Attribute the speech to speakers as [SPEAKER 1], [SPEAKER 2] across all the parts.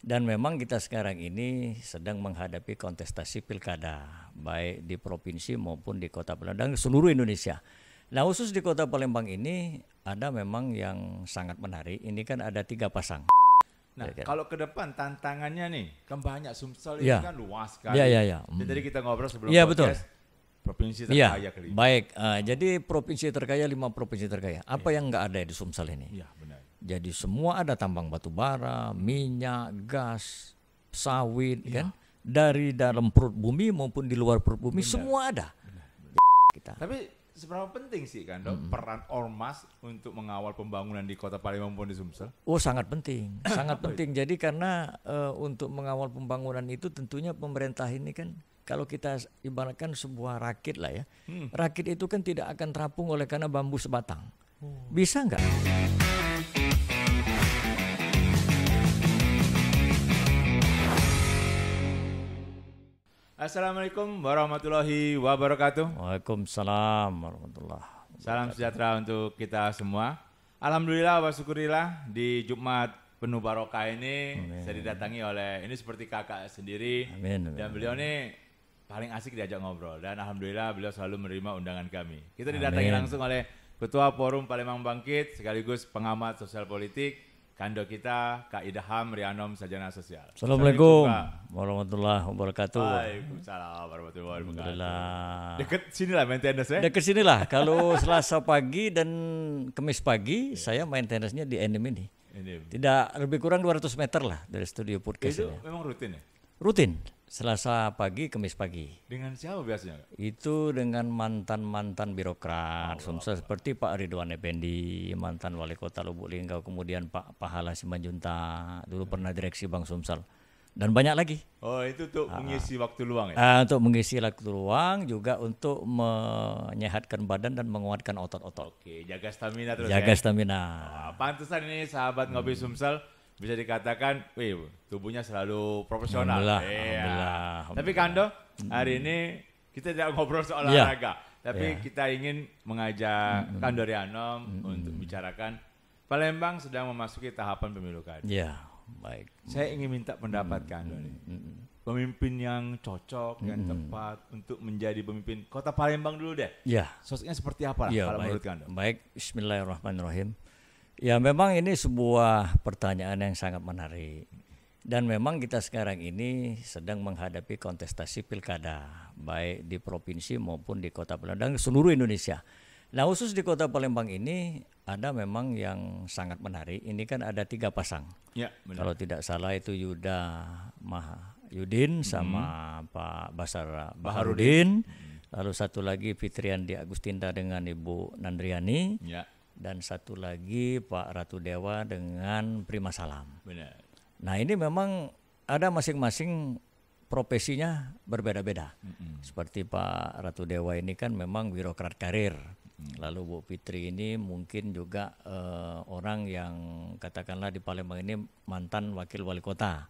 [SPEAKER 1] Dan memang kita sekarang ini sedang menghadapi kontestasi pilkada, baik di provinsi maupun di kota Palembang dan seluruh Indonesia. Nah khusus di kota Palembang ini ada memang yang sangat menarik, ini kan ada 3 pasang.
[SPEAKER 2] Nah, kalau ke depan tantangannya nih, kan banyak Sumsel ini
[SPEAKER 1] Ya.
[SPEAKER 2] kan luas sekali.
[SPEAKER 1] Ya.
[SPEAKER 2] Dan tadi kita ngobrol sebelum
[SPEAKER 1] Ya, betul.
[SPEAKER 2] podcast, provinsi
[SPEAKER 1] Iya,
[SPEAKER 2] terkaya kelima.
[SPEAKER 1] baik. Jadi provinsi terkaya, 5 provinsi terkaya. Apa yang nggak ada di Sumsel ini?
[SPEAKER 2] Iya, benar.
[SPEAKER 1] Jadi semua ada tambang batu bara, minyak, gas, sawit, kan? Dari dalam perut bumi maupun di luar perut bumi semua ada. Kita.
[SPEAKER 2] Tapi seberapa penting sih kan dok peran Ormas untuk mengawal pembangunan di kota Palembang maupun di Sumsel?
[SPEAKER 1] Oh sangat penting, sangat penting. Jadi karena untuk mengawal pembangunan itu tentunya pemerintah ini kan kalau kita ibaratkan sebuah rakit lah ya, rakit itu kan tidak akan terapung oleh karena bambu sebatang. Bisa nggak?
[SPEAKER 2] Assalamualaikum warahmatullahi wabarakatuh.
[SPEAKER 1] Waalaikumsalam warahmatullahi wabarakatuh.
[SPEAKER 2] Salam sejahtera untuk kita semua. Alhamdulillah wa syukurillah di Jumat penuh barokah ini saya didatangi oleh ini seperti kakak sendiri.
[SPEAKER 1] Amin.
[SPEAKER 2] Dan beliau ini paling asik diajak ngobrol dan alhamdulillah beliau selalu menerima undangan kami. Kita didatangi langsung oleh Ketua Forum Palembang Bangkit sekaligus pengamat sosial politik Kando kita Kak Idham Rianom Sarjana Sosial.
[SPEAKER 1] Assalamualaikum warahmatullahi wabarakatuh.
[SPEAKER 2] Waalaikumsalam warahmatullahi wabarakatuh.
[SPEAKER 1] Alhamdulillah.
[SPEAKER 2] Deket sini lah maintenance ya.
[SPEAKER 1] Dekat sinilah. Kalau Selasa pagi dan Kamis pagi saya main tenisnya di NM ini. Tidak lebih kurang 200 meter lah dari studio podcast
[SPEAKER 2] Itu
[SPEAKER 1] ini.
[SPEAKER 2] memang rutin ya?
[SPEAKER 1] Rutin. Selasa pagi, Kamis pagi.
[SPEAKER 2] Dengan siapa biasanya?
[SPEAKER 1] Itu dengan mantan-mantan birokrat Sumsel seperti Pak Ridwan Effendi, mantan wali kota Lubuk Linggau, kemudian Pak Pahala Simanjuntak, dulu pernah direksi Bank Sumsel. Dan banyak lagi.
[SPEAKER 2] Oh itu untuk mengisi waktu luang ya?
[SPEAKER 1] Untuk mengisi waktu luang, juga untuk menyehatkan badan dan menguatkan otot-otot.
[SPEAKER 2] Oke, jaga stamina terus
[SPEAKER 1] Jaga
[SPEAKER 2] ya?
[SPEAKER 1] stamina.
[SPEAKER 2] Pantesan ini sahabat Ngopi Sumsel bisa dikatakan, wih, tubuhnya selalu profesional.
[SPEAKER 1] Alhamdulillah,
[SPEAKER 2] Iya.
[SPEAKER 1] alhamdulillah.
[SPEAKER 2] Tapi Kando, hari ini kita tidak ngobrol soal
[SPEAKER 1] Iya.
[SPEAKER 2] olahraga, tapi kita ingin mengajak Kando Rianom untuk bicarakan Palembang sedang memasuki tahapan pemilu kada.
[SPEAKER 1] Ya, baik.
[SPEAKER 2] Saya ingin minta pendapat Kando nih. Pemimpin yang cocok, yang tepat untuk menjadi pemimpin kota Palembang dulu deh.
[SPEAKER 1] Ya.
[SPEAKER 2] Sosoknya seperti apa lah
[SPEAKER 1] Ya,
[SPEAKER 2] kalau
[SPEAKER 1] baik.
[SPEAKER 2] menurut Kando?
[SPEAKER 1] Baik, bismillahirrahmanirrahim. Ya memang ini sebuah pertanyaan yang sangat menarik. Dan memang kita sekarang ini sedang menghadapi kontestasi pilkada, baik di provinsi maupun di kota Palembang dan seluruh Indonesia. Nah khusus di kota Palembang ini ada memang yang sangat menarik. Ini kan ada 3 pasang.
[SPEAKER 2] Ya, benar.
[SPEAKER 1] Kalau tidak salah itu Yuda Mahyudin sama Pak Basar Baharudin. Lalu satu lagi Fitriandi Agustinda dengan Ibu Nandriani.
[SPEAKER 2] Ya,
[SPEAKER 1] Dan satu lagi Pak Ratu Dewa dengan Prima Salam.
[SPEAKER 2] benar.
[SPEAKER 1] Nah ini memang ada masing-masing profesinya berbeda-beda. Seperti Pak Ratu Dewa ini kan memang birokrat karir. Lalu Bu Fitri ini mungkin juga orang yang katakanlah di Palembang ini mantan wakil wali kota.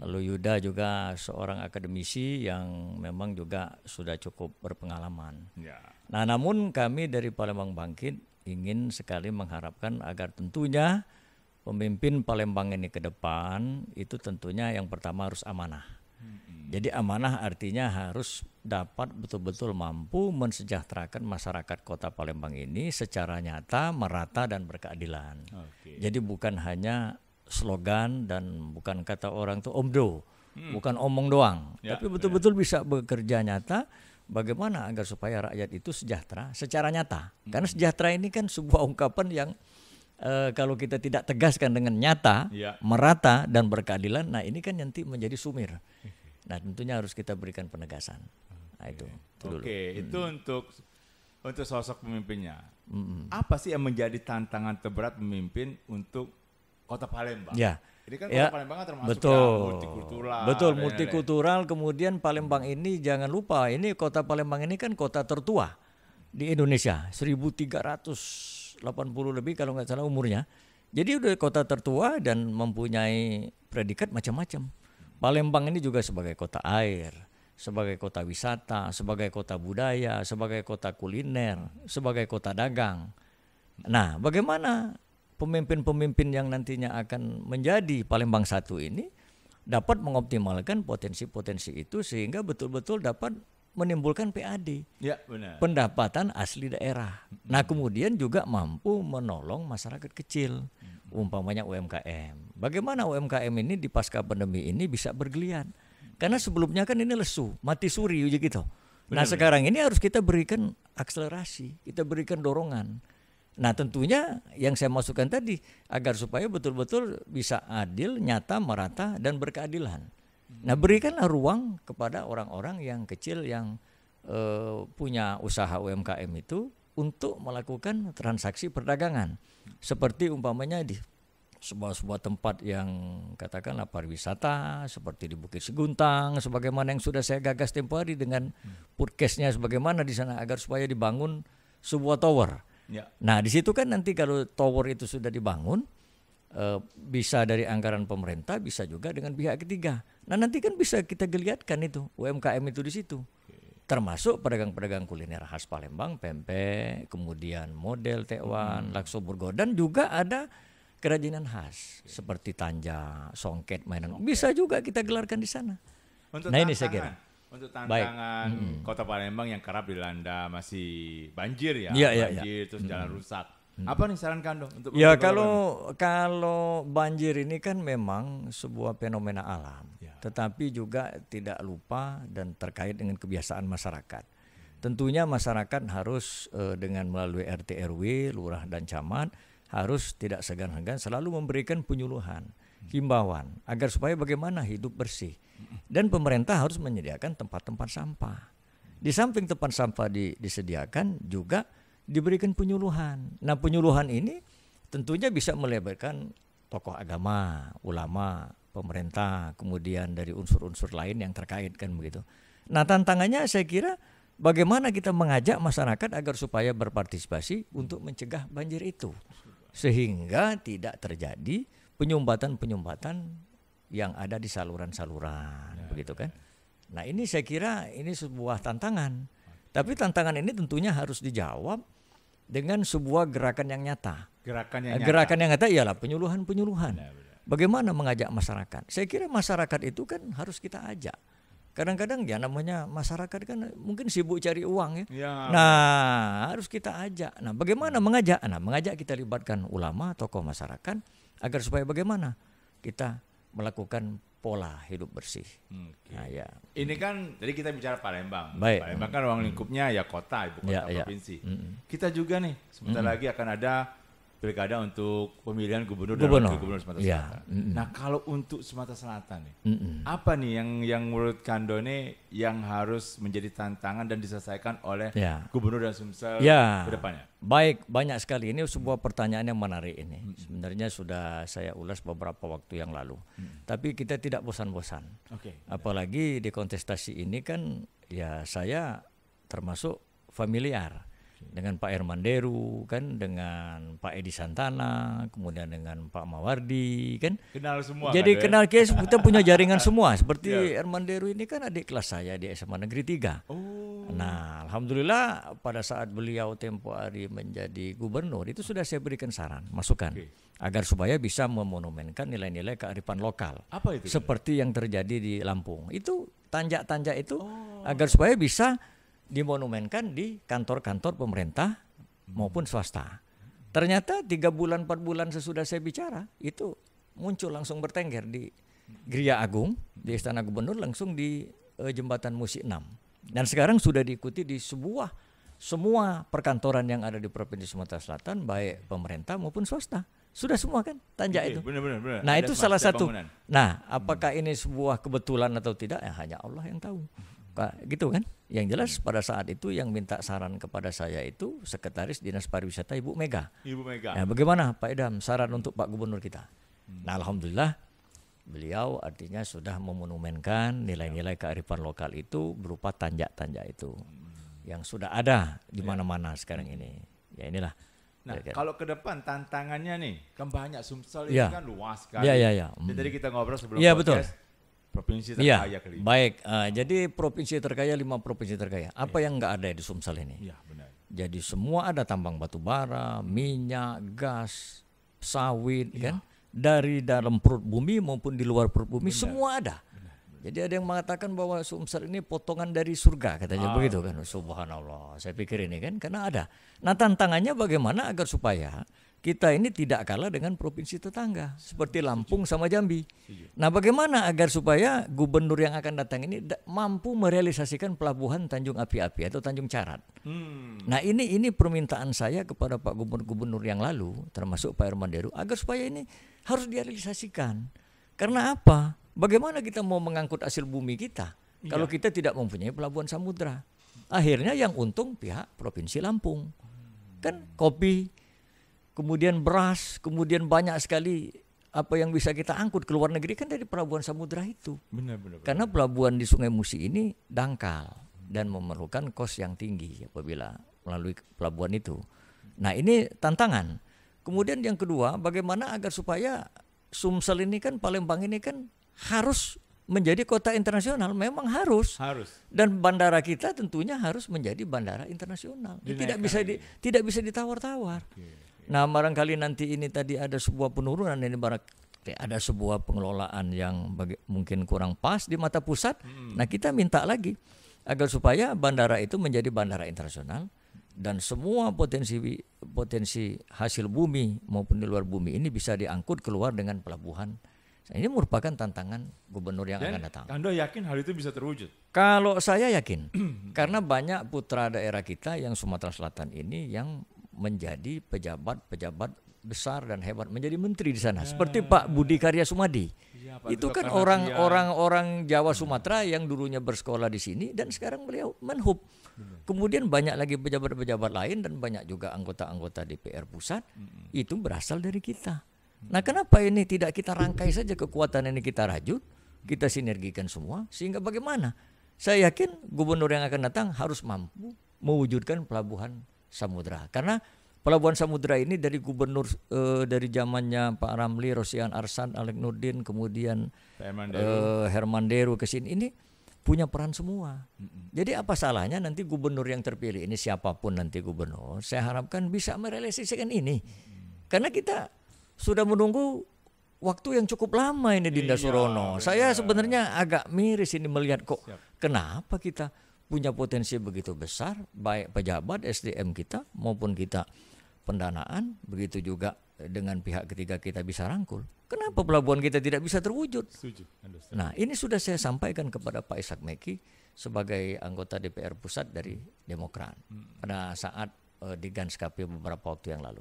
[SPEAKER 1] Lalu Yuda juga seorang akademisi yang memang juga sudah cukup berpengalaman.
[SPEAKER 2] Ya.
[SPEAKER 1] Nah namun kami dari Palembang Bangkit ingin sekali mengharapkan agar tentunya pemimpin Palembang ini ke depan itu tentunya yang pertama harus amanah. Jadi amanah artinya harus dapat betul-betul mampu mensejahterakan masyarakat kota Palembang ini secara nyata, merata dan berkeadilan.
[SPEAKER 2] Oke.
[SPEAKER 1] Jadi bukan hanya slogan dan bukan kata orang itu omdo, bukan omong doang,
[SPEAKER 2] Ya,
[SPEAKER 1] tapi betul-betul bisa bekerja nyata. Bagaimana agar supaya rakyat itu sejahtera secara nyata? Karena sejahtera ini kan sebuah ungkapan yang kalau kita tidak tegaskan dengan nyata,
[SPEAKER 2] Ya.
[SPEAKER 1] merata dan berkeadilan, nah ini kan nanti menjadi sumir. Nah tentunya harus kita berikan penegasan. Nah itu dulu.
[SPEAKER 2] Oke, itu untuk sosok pemimpinnya. Apa sih yang menjadi tantangan terberat pemimpin untuk kota Palembang?
[SPEAKER 1] Ya.
[SPEAKER 2] Jadi kan
[SPEAKER 1] Ya,
[SPEAKER 2] kota Palembang kan termasuk
[SPEAKER 1] betul,
[SPEAKER 2] yang multikultural.
[SPEAKER 1] betul
[SPEAKER 2] dan
[SPEAKER 1] multikultural. Kemudian Palembang ini jangan lupa, ini kota Palembang ini kan kota tertua di Indonesia, 1380 lebih kalau nggak salah umurnya. Jadi udah kota tertua dan mempunyai predikat macam-macam. Palembang ini juga sebagai kota air, sebagai kota wisata, sebagai kota budaya, sebagai kota kuliner, sebagai kota dagang. Nah, bagaimana pemimpin-pemimpin yang nantinya akan menjadi Palembang 1 ini dapat mengoptimalkan potensi-potensi itu sehingga betul-betul dapat menimbulkan PAD,
[SPEAKER 2] Ya, benar.
[SPEAKER 1] pendapatan asli daerah. Nah, kemudian juga mampu menolong masyarakat kecil, umpamanya UMKM. Bagaimana UMKM ini di pasca pandemi ini bisa bergeliat? Karena sebelumnya kan ini lesu, mati suri gitu. Nah, sekarang ini harus kita berikan akselerasi, kita berikan dorongan. Nah, tentunya yang saya masukkan tadi agar supaya betul-betul bisa adil, nyata, merata dan berkeadilan. Nah, berikanlah ruang kepada orang-orang yang kecil yang punya usaha UMKM itu untuk melakukan transaksi perdagangan. Seperti umpamanya di sebuah tempat yang katakanlah pariwisata seperti di Bukit Seguntang, sebagaimana yang sudah saya gagas tempo hari dengan podcastnya sebagaimana di sana agar supaya dibangun sebuah tower.
[SPEAKER 2] Ya.
[SPEAKER 1] Nah, di situ kan nanti kalau tower itu sudah dibangun, bisa dari anggaran pemerintah, bisa juga dengan pihak ketiga. Nah, nanti kan bisa kita geliatkan itu UMKM itu di situ. Termasuk pedagang-pedagang kuliner khas Palembang, pempek, kemudian model tekwan, lakso burgo, dan juga ada kerajinan khas seperti tanja, songket, mainan. Bisa juga kita gelarkan di sana.
[SPEAKER 2] Untuk
[SPEAKER 1] Nah, ini saya kira.
[SPEAKER 2] Untuk tantangan Kota Palembang yang kerap dilanda masih banjir ya, banjir terus jalan rusak. Apa nih saran Kando untuk
[SPEAKER 1] Ya, kalau banjir ini kan memang sebuah fenomena alam, tetapi juga tidak lupa dan terkait dengan kebiasaan masyarakat. Tentunya masyarakat harus dengan melalui RT RW, lurah dan camat harus tidak segan-segan selalu memberikan penyuluhan, himbauan agar supaya bagaimana hidup bersih. Dan pemerintah harus menyediakan tempat-tempat sampah. Di samping tempat sampah disediakan juga diberikan penyuluhan. Nah, penyuluhan ini tentunya bisa melibatkan tokoh agama, ulama, pemerintah, kemudian dari unsur-unsur lain yang terkait kan begitu. Nah, tantangannya saya kira bagaimana kita mengajak masyarakat agar supaya berpartisipasi untuk mencegah banjir itu. Sehingga tidak terjadi penyumbatan-penyumbatan yang ada di saluran-saluran, begitu kan. Nah, ini saya kira ini sebuah tantangan. Tapi tantangan ini tentunya harus dijawab dengan sebuah gerakan yang nyata. Gerakan yang nyata ialah penyuluhan-penyuluhan. Bagaimana mengajak masyarakat? Saya kira masyarakat itu kan harus kita ajak. Kadang-kadang ya namanya masyarakat kan mungkin sibuk cari uang ya. Nah, harus kita ajak. Nah, bagaimana mengajak? Nah, mengajak kita libatkan ulama, tokoh masyarakat agar supaya bagaimana kita melakukan pola hidup bersih. Nah, ya.
[SPEAKER 2] Ini kan tadi kita bicara Palembang.
[SPEAKER 1] Baik.
[SPEAKER 2] Palembang kan ruang lingkupnya ya kota, ibu kota provinsi. Kita juga nih sebentar lagi akan ada pilkada untuk pemilihan gubernur dan wakil gubernur Sumatera Selatan. Nah, kalau untuk Sumatera Selatan nih, apa nih yang menurut Kando nih yang harus menjadi tantangan dan diselesaikan oleh gubernur dan Sumsel ke depannya?
[SPEAKER 1] Baik, banyak sekali. Ini sebuah pertanyaan yang menarik ini. Sebenarnya sudah saya ulas beberapa waktu yang lalu. Tapi kita tidak bosan-bosan. Apalagi di kontestasi ini kan ya saya termasuk familiar dengan Pak Herman Deru kan, dengan Pak Edi Santana, kemudian dengan Pak Mawardi kan.
[SPEAKER 2] Kenal semua.
[SPEAKER 1] Jadi kenal kita punya jaringan semua. Seperti Herman Deru ini kan adik kelas saya di SMA Negeri 3. Nah, alhamdulillah pada saat beliau tempo hari menjadi gubernur itu sudah saya berikan saran, masukan agar supaya bisa memonumenkan nilai-nilai kearifan lokal.
[SPEAKER 2] Apa itu?
[SPEAKER 1] Seperti yang terjadi di Lampung. Itu tanjak-tanjak itu agar supaya bisa dimonumenkan di kantor-kantor pemerintah maupun swasta. Ternyata 3 bulan 4 bulan sesudah saya bicara itu muncul langsung bertengger di Gria Agung di Istana Gubernur, langsung di Jembatan Musi 6. Dan sekarang sudah diikuti di semua perkantoran yang ada di Provinsi Sumatera Selatan, baik pemerintah maupun swasta. Sudah semua kan tanjak itu.
[SPEAKER 2] Benar.
[SPEAKER 1] Nah,
[SPEAKER 2] ada
[SPEAKER 1] itu salah satu.
[SPEAKER 2] bangunan.
[SPEAKER 1] Nah, apakah ini sebuah kebetulan atau tidak? Ya hanya Allah yang tahu. Gitu kan. Yang jelas pada saat itu yang minta saran kepada saya itu Sekretaris Dinas Pariwisata Ibu Mega. Nah, bagaimana Pak Idam saran untuk Pak Gubernur kita? Nah, alhamdulillah beliau artinya sudah memonumenkan nilai-nilai kearifan lokal itu berupa tanjak-tanjak itu yang sudah ada di mana-mana sekarang ini. Ya inilah.
[SPEAKER 2] Nah, kalau ke depan tantangannya nih, kan banyak Sumsel ini kan luas sekali. Dan tadi kita ngobrol sebelum podcast. Provinsi terkaya kelima.
[SPEAKER 1] Baik, jadi provinsi terkaya 5 provinsi terkaya. Apa yang nggak ada di Sumsel ini?
[SPEAKER 2] Iya, benar.
[SPEAKER 1] Jadi semua ada tambang batu bara, minyak, gas, sawit, kan, dari dalam perut bumi maupun di luar perut bumi semua ada. Jadi ada yang mengatakan bahwa Sumsel ini potongan dari surga katanya begitu kan. Subhanallah. Saya pikir ini kan karena ada. Nah, tantangannya bagaimana agar supaya kita ini tidak kalah dengan provinsi tetangga seperti Lampung sama Jambi. Nah, bagaimana agar supaya gubernur yang akan datang ini mampu merealisasikan pelabuhan Tanjung Api-Api atau Tanjung Carat. Nah, ini permintaan saya kepada Pak Gubernur yang lalu, termasuk Pak Hermanderu, agar supaya ini harus direalisasikan. Karena apa? Bagaimana kita mau mengangkut hasil bumi kita kalau kita tidak mempunyai pelabuhan samudra? Akhirnya yang untung pihak Provinsi Lampung. Kan kopi, kemudian beras, kemudian banyak sekali apa yang bisa kita angkut ke luar negeri kan dari pelabuhan samudra itu.
[SPEAKER 2] Benar.
[SPEAKER 1] Karena pelabuhan di Sungai Musi ini dangkal dan memerlukan kos yang tinggi apabila melalui pelabuhan itu. Nah, ini tantangan. Kemudian yang kedua, bagaimana agar supaya Sumsel ini kan Palembang ini kan harus menjadi kota internasional, memang harus. Dan bandara kita tentunya harus menjadi bandara internasional. Tidak bisa ditawar-tawar. Nah, barangkali nanti ini tadi ada sebuah penurunan, ini barangkali ada sebuah pengelolaan yang mungkin kurang pas di mata pusat. Nah, kita minta lagi agar supaya bandara itu menjadi bandara internasional dan semua potensi hasil bumi maupun di luar bumi ini bisa diangkut keluar dengan pelabuhan. Ini merupakan tantangan gubernur yang akan datang.
[SPEAKER 2] Anda yakin hal itu bisa terwujud?
[SPEAKER 1] Kalau saya yakin, karena banyak putra daerah kita yang Sumatera Selatan ini yang menjadi pejabat besar dan hebat, menjadi menteri di sana. Seperti Pak Budi Karya Sumadi. Itu kan orang Jawa Sumatera yang dulunya bersekolah di sini dan sekarang beliau Menhub. Kemudian banyak lagi pejabat-pejabat lain dan banyak juga anggota-anggota DPR pusat itu berasal dari kita. Nah, kenapa ini tidak kita rangkai saja kekuatan ini kita rajut, kita sinergikan semua sehingga bagaimana? Saya yakin gubernur yang akan datang harus mampu mewujudkan pelabuhan samudra. Karena pelabuhan samudra ini dari gubernur dari zamannya Pak Ramli, Rosian Arsad, Alek Nurdin, kemudian Hermanderu ke sini ini punya peran semua. Jadi apa salahnya nanti gubernur yang terpilih ini siapapun nanti gubernur, saya harapkan bisa merealisasikan ini. Karena kita sudah menunggu waktu yang cukup lama ini Dinda Surono. Saya sebenarnya agak miris ini melihat kok kenapa kita punya potensi begitu besar, baik pejabat SDM kita maupun kita pendanaan, begitu juga dengan pihak ketiga kita bisa rangkul. Kenapa pelabuhan kita tidak bisa terwujud? Nah, ini sudah saya sampaikan kepada Pak Ishak Meki sebagai anggota DPR pusat dari Demokrat pada saat di Ganskapi beberapa waktu yang lalu.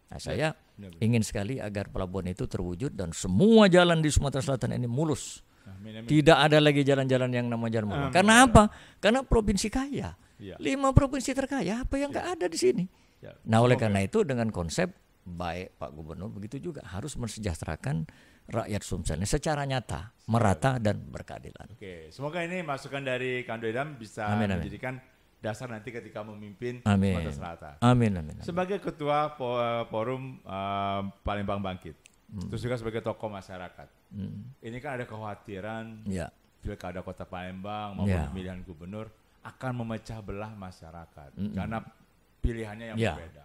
[SPEAKER 1] Nah, saya ingin sekali agar pelabuhan itu terwujud dan semua jalan di Sumatera Selatan ini mulus. Tidak ada lagi jalan-jalan yang nama jalan mulus. Karena apa? Karena provinsi kaya. 5 provinsi terkaya, apa yang nggak ada di sini? Nah, oleh karena itu dengan konsep baik Pak Gubernur begitu juga harus mensejahterakan rakyat Sumsel secara nyata, merata dan berkeadilan.
[SPEAKER 2] Oke, semoga ini masukan dari Kando Idham bisa menjadikan dasar nanti ketika memimpin Sumatera Selatan. Amin. Sebagai ketua forum Palembang Bangkit, terus juga sebagai tokoh masyarakat, ini kan ada kekhawatiran pilkada Kota Palembang maupun pemilihan gubernur akan memecah belah masyarakat karena pilihannya yang berbeda.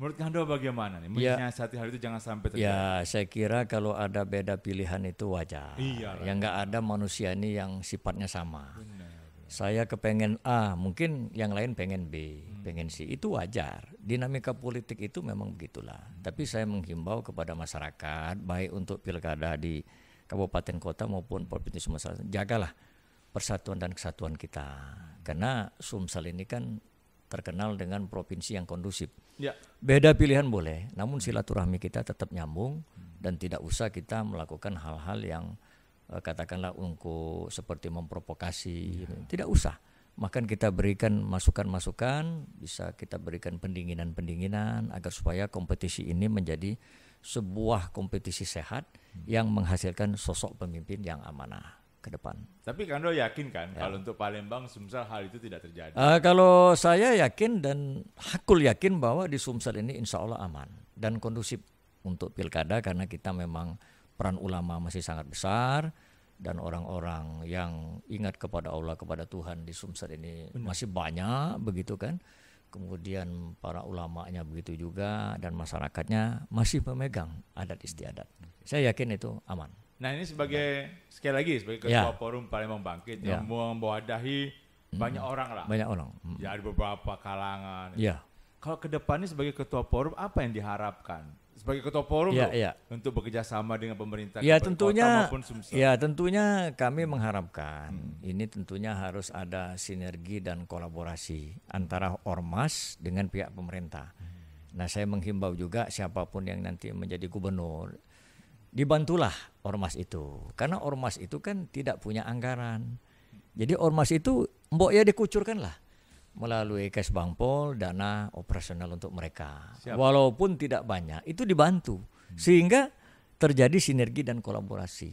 [SPEAKER 2] Menurut Kando bagaimana nih menyiasati hal itu jangan sampai terjadi?
[SPEAKER 1] Ya, saya kira kalau ada beda pilihan itu wajar. Yang nggak ada manusia ini yang sifatnya sama. Saya kepengen A, mungkin yang lain pengen B, pengen C. Itu wajar. Dinamika politik itu memang begitulah. Tapi saya menghimbau kepada masyarakat, baik untuk pilkada di kabupaten kota maupun provinsi Sumatera Selatan, jagalah persatuan dan kesatuan kita. Karena Sumsel ini kan terkenal dengan provinsi yang kondusif. Beda pilihan boleh, namun silaturahmi kita tetap nyambung dan tidak usah kita melakukan hal-hal yang katakanlah seperti memprovokasi, tidak usah. Makan kita berikan masukan-masukan, bisa kita berikan pendinginan agar supaya kompetisi ini menjadi sebuah kompetisi sehat yang menghasilkan sosok pemimpin yang amanah ke depan.
[SPEAKER 2] Tapi Kando yakin kan kalau untuk Palembang, Sumsel hal itu tidak terjadi?
[SPEAKER 1] Kalau saya yakin dan hakul yakin bahwa di Sumsel ini insya Allah aman dan kondusif untuk pilkada karena kita memang peran ulama masih sangat besar dan orang-orang yang ingat kepada Allah, kepada Tuhan di Sumsel ini masih banyak begitu kan. kemudian para ulamanya begitu juga, dan masyarakatnya masih memegang adat istiadat. Saya yakin itu aman.
[SPEAKER 2] Nah ini sekali lagi sebagai ketua Forum Palembang Bangkit yang mewadahi banyak orang lah.
[SPEAKER 1] Banyak orang.
[SPEAKER 2] Ya ada beberapa kalangan.
[SPEAKER 1] Ya.
[SPEAKER 2] Kalau ke depannya sebagai ketua Forum apa yang diharapkan? Sebagai ketua Forum untuk bekerja sama dengan pemerintah
[SPEAKER 1] tentunya,
[SPEAKER 2] kota maupun Sumsel.
[SPEAKER 1] Ya tentunya kami mengharapkan ini tentunya harus ada sinergi dan kolaborasi antara ormas dengan pihak pemerintah. Nah saya menghimbau juga siapapun yang nanti menjadi gubernur, dibantulah ormas itu. Karena ormas itu kan tidak punya anggaran. Jadi ormas itu mbok ya dikucurkanlah melalui Kesbangpol dana operasional untuk mereka.
[SPEAKER 2] Siap.
[SPEAKER 1] Walaupun tidak banyak, itu dibantu sehingga terjadi sinergi dan kolaborasi.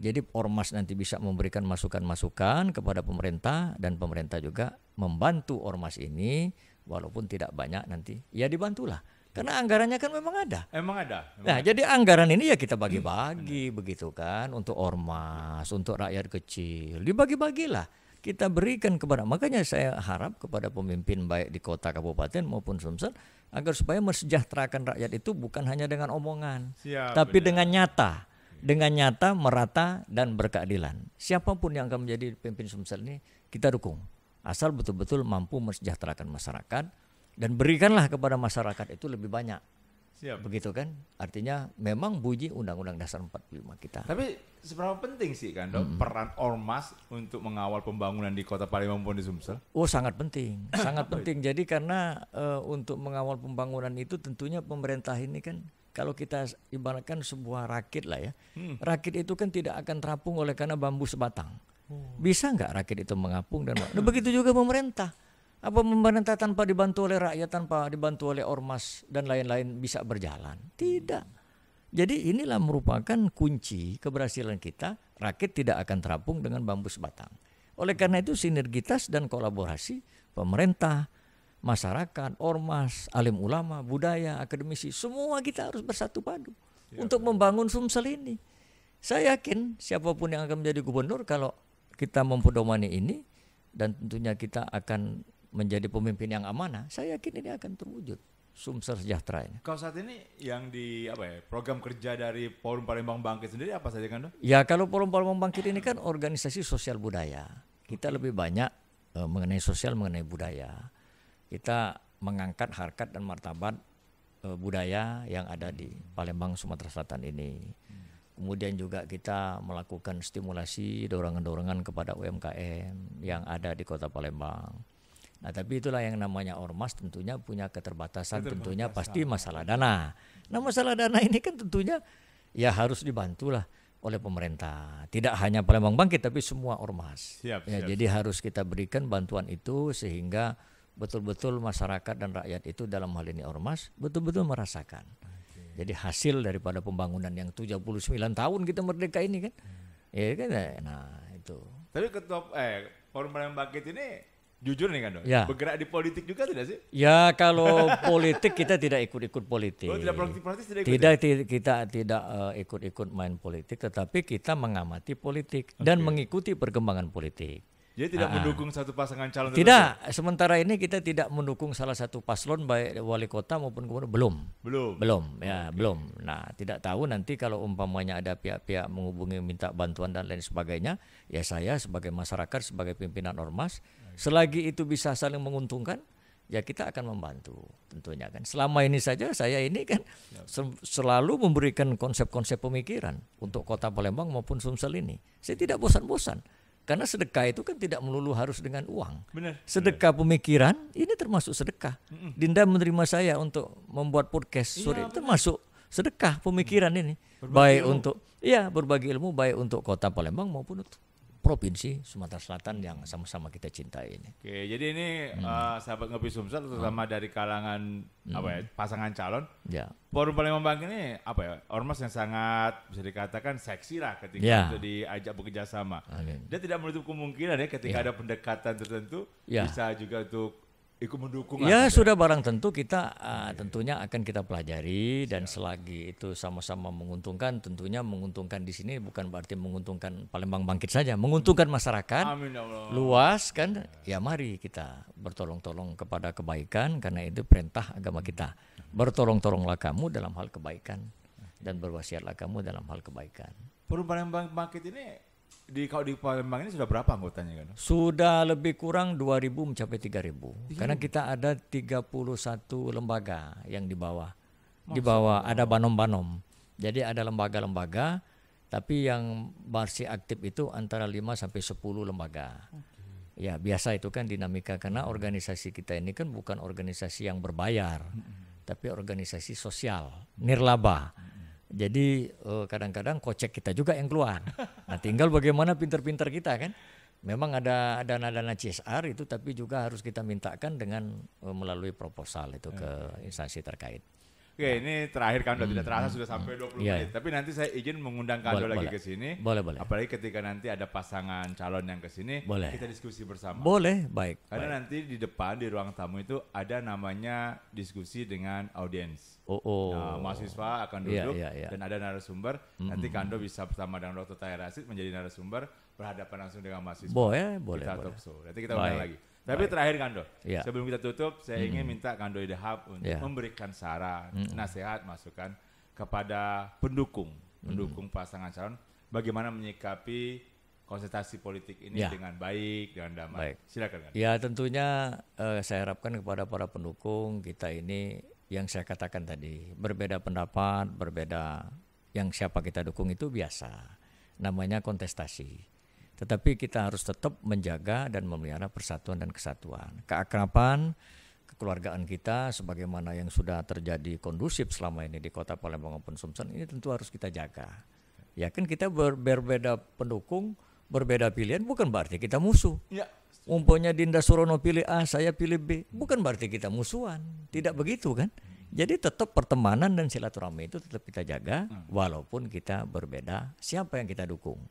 [SPEAKER 1] Jadi ormas nanti bisa memberikan masukan-masukan kepada pemerintah dan pemerintah juga membantu ormas ini walaupun tidak banyak nanti. Ya dibantulah. Karena anggarannya kan memang ada. Nah, jadi anggaran ini ya kita bagi-bagi begitu kan untuk ormas, untuk rakyat kecil. Dibagi-bagilah. Kita berikan kepada, makanya saya harap kepada pemimpin baik di kota, kabupaten maupun Sumsel agar supaya mensejahterakan rakyat itu bukan hanya dengan omongan, tapi dengan nyata, merata dan berkeadilan. Siapapun yang akan menjadi pemimpin Sumsel ini kita dukung, asal betul-betul mampu mensejahterakan masyarakat dan berikanlah kepada masyarakat itu lebih banyak. Begitu kan? Artinya memang bunyi Undang-Undang Dasar 45 kita.
[SPEAKER 2] Tapi seberapa penting sih kan peran ormas untuk mengawal pembangunan di Kota Palembang maupun di Sumsel?
[SPEAKER 1] Oh sangat penting, sangat penting. Jadi karena untuk mengawal pembangunan itu tentunya pemerintah ini kan kalau kita ibaratkan sebuah rakit lah ya. Rakit itu kan tidak akan terapung oleh karena bambu sebatang. Bisa nggak rakit itu mengapung dan begitu juga pemerintah. Apa pemerintah tanpa dibantu oleh rakyat, tanpa dibantu oleh ormas dan lain-lain bisa berjalan? Tidak. Jadi inilah merupakan kunci keberhasilan kita. Rakit tidak akan terapung dengan bambu sebatang. Oleh karena itu sinergitas dan kolaborasi pemerintah, masyarakat, ormas, alim ulama, budaya, akademisi, semua kita harus bersatu padu untuk membangun Sumsel ini. Saya yakin siapapun yang akan menjadi gubernur kalau kita mempedomani ini dan tentunya kita akan menjadi pemimpin yang amanah, saya yakin ini akan terwujud Sumsel sejahtera ini.
[SPEAKER 2] Kalau saat ini yang di program kerja dari Forum Palembang Bangkit sendiri apa saja kan?
[SPEAKER 1] Ya kalau Forum Palembang Bangkit ini kan organisasi sosial budaya. Kita lebih banyak mengenai sosial, mengenai budaya. Kita mengangkat harkat dan martabat budaya yang ada di Palembang Sumatera Selatan ini. Kemudian juga kita melakukan stimulasi dorongan-dorongan kepada UMKM yang ada di Kota Palembang. Nah tapi itulah yang namanya ormas tentunya punya keterbatasan. Tentunya pasti masalah dana. Nah masalah dana ini kan tentunya ya harus dibantulah oleh pemerintah. Tidak hanya Palembang Bangkit tapi semua ormas. Jadi harus kita berikan bantuan itu sehingga betul-betul masyarakat dan rakyat itu dalam hal ini ormas betul-betul merasakan. Jadi hasil daripada pembangunan yang 79 tahun kita merdeka ini kan. Ya kan. Nah itu.
[SPEAKER 2] Tapi ketua Forum Palembang Bangkit ini jujur nih kan dong, bergerak di politik juga tidak sih?
[SPEAKER 1] Ya kalau politik kita tidak ikut-ikut politik.
[SPEAKER 2] Tidak politik
[SPEAKER 1] kita tidak ikut-ikut main politik, tetapi kita mengamati politik dan mengikuti perkembangan politik.
[SPEAKER 2] Jadi tidak mendukung satu pasangan calon
[SPEAKER 1] tertentu? Tidak, sementara ini kita tidak mendukung salah satu paslon baik wali kota maupun gubernur. Belum. Nah tidak tahu nanti kalau umpamanya ada pihak-pihak menghubungi minta bantuan dan lain sebagainya, ya saya sebagai masyarakat, sebagai pimpinan ormas, selagi itu bisa saling menguntungkan, ya kita akan membantu tentunya kan. Selama ini saja saya ini kan selalu memberikan konsep-konsep pemikiran untuk Kota Palembang maupun Sumsel ini. Saya tidak bosan-bosan. Karena sedekah itu kan tidak melulu harus dengan uang. Sedekah pemikiran ini termasuk sedekah. Dinda menerima saya untuk membuat podcast sore itu termasuk sedekah pemikiran ini. Baik untuk berbagi ilmu baik untuk Kota Palembang maupun untuk provinsi Sumatera Selatan yang sama-sama kita cintai ini.
[SPEAKER 2] Oke, jadi ini sahabat Ngopi Sumsel terutama dari kalangan pasangan calon. Forum Palembang Bangkit ini ormas yang sangat bisa dikatakan seksi lah ketika untuk diajak bekerja sama. Dia tidak menutup kemungkinan ketika ada pendekatan tertentu bisa juga untuk ikut mendukung.
[SPEAKER 1] Ya sudah barang tentu kita tentunya akan kita pelajari dan selagi itu sama-sama menguntungkan, tentunya menguntungkan di sini bukan berarti menguntungkan Palembang Bangkit saja, menguntungkan masyarakat
[SPEAKER 2] Amin ya Allah.
[SPEAKER 1] luas kan. Ya mari kita bertolong-tolong kepada kebaikan karena itu perintah agama kita. Bertolong-tolonglah kamu dalam hal kebaikan dan berwasiatlah kamu dalam hal kebaikan.
[SPEAKER 2] Forum Palembang Bangkit ini kalau di Palembang ini sudah berapa anggotanya kan?
[SPEAKER 1] Sudah lebih kurang 2.000 mencapai 3.000. Karena kita ada 31 lembaga yang di bawah. Di bawah ada banom-banom. Jadi ada lembaga-lembaga tapi yang masih aktif itu antara 5 sampai 10 lembaga. Ya, biasa itu kan dinamika karena organisasi kita ini kan bukan organisasi yang berbayar. Tapi organisasi sosial, nirlaba. Jadi kadang-kadang kocek kita juga yang keluar. Nah tinggal bagaimana pinter-pinter kita kan. Memang ada dana-dana CSR itu tapi juga harus kita mintakan dengan melalui proposal itu ke instansi terkait.
[SPEAKER 2] Oke, ini terakhir Kando tidak terasa sudah sampai 20 menit. Tapi nanti saya izin mengundang Kando lagi ke sini.
[SPEAKER 1] Boleh.
[SPEAKER 2] Apalagi ketika nanti ada pasangan calon yang ke sini, kita diskusi bersama.
[SPEAKER 1] Boleh, baik.
[SPEAKER 2] Karena nanti di depan di ruang tamu itu ada namanya diskusi dengan audiens. Nah, mahasiswa akan duduk dan ada narasumber. Nanti Kando bisa bersama dengan Dr. Tahir Rashid menjadi narasumber berhadapan langsung dengan mahasiswa.
[SPEAKER 1] Boleh.
[SPEAKER 2] Kita talk show. Nanti kita undang lagi. Tapi terakhir Kando, sebelum kita tutup, saya ingin minta Kando Ide Hub untuk memberikan saran, nasihat, masukan kepada pendukung pasangan calon, bagaimana menyikapi konsentrasi politik ini dengan baik, dengan damai. Silakan Kando.
[SPEAKER 1] Ya tentunya saya harapkan kepada para pendukung kita ini yang saya katakan tadi, berbeda pendapat, berbeda yang siapa kita dukung itu biasa, namanya kontestasi. Tetapi kita harus tetap menjaga dan memelihara persatuan dan kesatuan. Keakraban, kekeluargaan kita sebagaimana yang sudah terjadi kondusif selama ini di Kota Palembang maupun Sumsel ini tentu harus kita jaga. Ya kan kita berbeda pendukung, berbeda pilihan bukan berarti kita musuh. Umpamanya Dinda Surono pilih A, saya pilih B, bukan berarti kita musuhan. Tidak begitu kan? Jadi tetap pertemanan dan silaturahmi itu tetap kita jaga walaupun kita berbeda siapa yang kita dukung.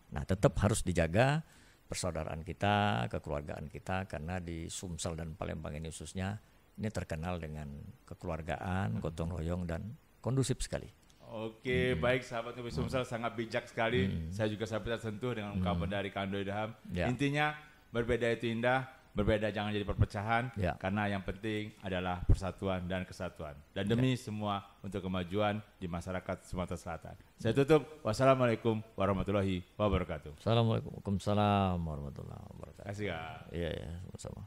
[SPEAKER 1] Nah tetap harus dijaga persaudaraan kita, kekeluargaan kita karena di Sumsel dan Palembang ini khususnya ini terkenal dengan kekeluargaan, gotong royong dan kondusif sekali.
[SPEAKER 2] Oke, baik sahabat Ngopi Sumsel sangat bijak sekali. Saya juga sampai tersentuh dengan ungkapan dari Kando Ide Hub. Intinya berbeda itu indah, berbeda jangan jadi perpecahan karena yang penting adalah persatuan dan kesatuan. Dan demi semua untuk kemajuan di masyarakat Sumatera Selatan. Saya tutup. Wassalamualaikum warahmatullahi wabarakatuh.
[SPEAKER 1] Assalamualaikum warahmatullahi wabarakatuh.
[SPEAKER 2] Terima kasih Kak.
[SPEAKER 1] Iya, sama-sama.